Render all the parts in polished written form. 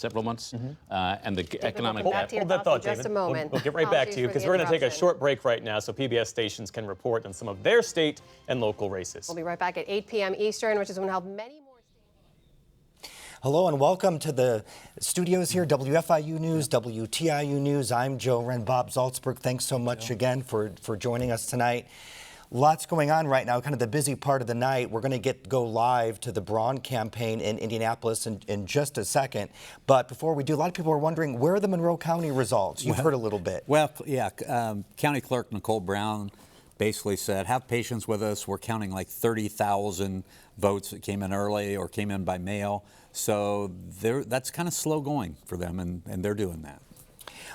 several months, and the economic Hold that thought, David. Just a moment. We'll get right back to you because we're going to take a short break right now so PBS stations can report on some of their state and local races. We'll be right back at 8 p.m. Eastern, which is when we'll have many more. Hello and welcome to the studios here, WFIU News, WTIU News. I'm Joe Wren. Bob Zaltzberg, thanks so much again for joining us tonight. Lots going on right now, kind of the busy part of the night. We're going to go live to the Braun campaign in Indianapolis in just a second. But before we do, a lot of people are wondering, where are the Monroe County results? You've heard a little bit. Well, yeah, County Clerk Nicole Brown basically said, have patience with us. We're counting like 30,000 votes that came in early or came in by mail. So that's kind of slow going for them, and they're doing that.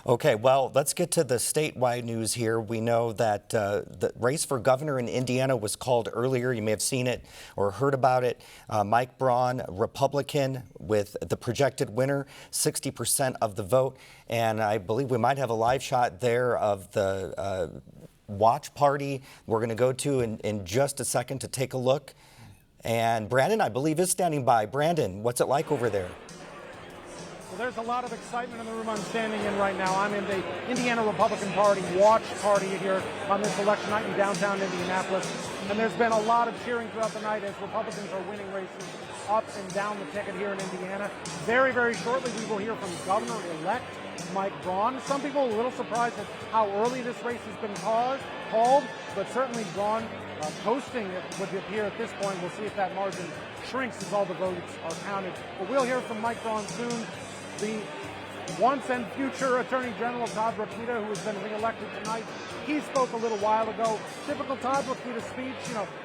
Okay, well, let's get to the statewide news here. We know that the race for governor in Indiana was called earlier. You may have seen it or heard about it. Mike Braun, Republican, with the projected winner, 60% of the vote. And I believe we might have a live shot there of the watch party we're going to go to in just a second to take a look. And Brandon, I believe, is standing by. Brandon, what's it like over there? Well, there's a lot of excitement in the room I'm standing in right now. I'm in the Indiana Republican Party watch party here on this election night in downtown Indianapolis. And there's been a lot of cheering throughout the night as Republicans are winning races up and down the ticket here in Indiana. Very, very shortly, we will hear from Governor-elect Mike Braun. Some people are a little surprised at how early this race has been called, but certainly Braun coasting it would appear at this point. We'll see if that margin shrinks as all the votes are counted. But we'll hear from Mike Braun soon. The once and future Attorney General Todd Rokita, who has been reelected tonight, he spoke a little while ago. Typical Todd Rokita speech.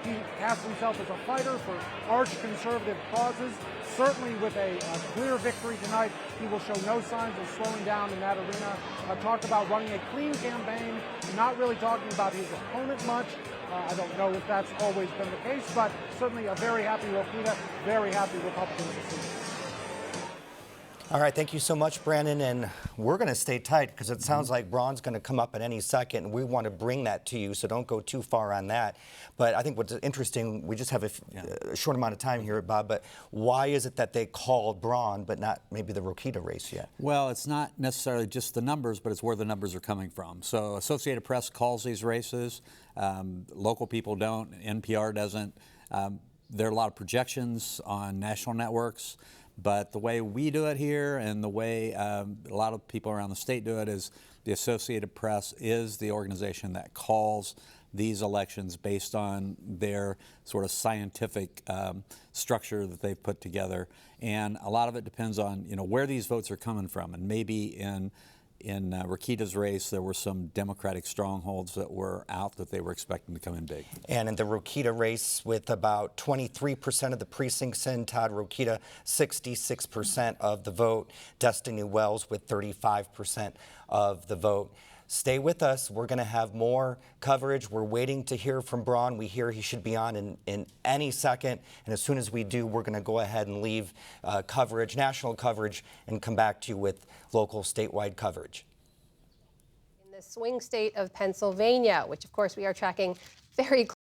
He cast himself as a fighter for arch-conservative causes. Certainly with a clear victory tonight, he will show no signs of slowing down in that arena. Talked about running a clean campaign, not really talking about his opponent much. I don't know if that's always been the case, but certainly a very happy Rokita, very happy Republicans this evening. All right, thank you so much, Brandon. And we're going to stay tight because it sounds like Braun's going to come up at any second, and we want to bring that to you, so don't go too far on that. But I think what's interesting, we just have a short amount of time here, Bob, but why is it that they called Braun but not maybe the Rokita race yet? Well, it's not necessarily just the numbers, but it's where the numbers are coming from. So Associated Press calls these races. Local people don't. NPR doesn't. There are a lot of projections on national networks. But the way we do it here and the way a lot of people around the state do it is the Associated Press is the organization that calls these elections based on their sort of scientific structure that they've put together. And a lot of it depends on where these votes are coming from. And maybe in Rokita's race, there were some Democratic strongholds that were out that they were expecting to come in big. And in the Rokita race, with about 23% of the precincts in, Todd Rokita, 66% of the vote. Destiny Wells with 35% of the vote. Stay with us. We're going to have more coverage. We're waiting to hear from Braun. We hear he should be on in any second. And as soon as we do, we're going to go ahead and leave coverage, national coverage, and come back to you with local statewide coverage. In the swing state of Pennsylvania, which of course we are tracking very closely.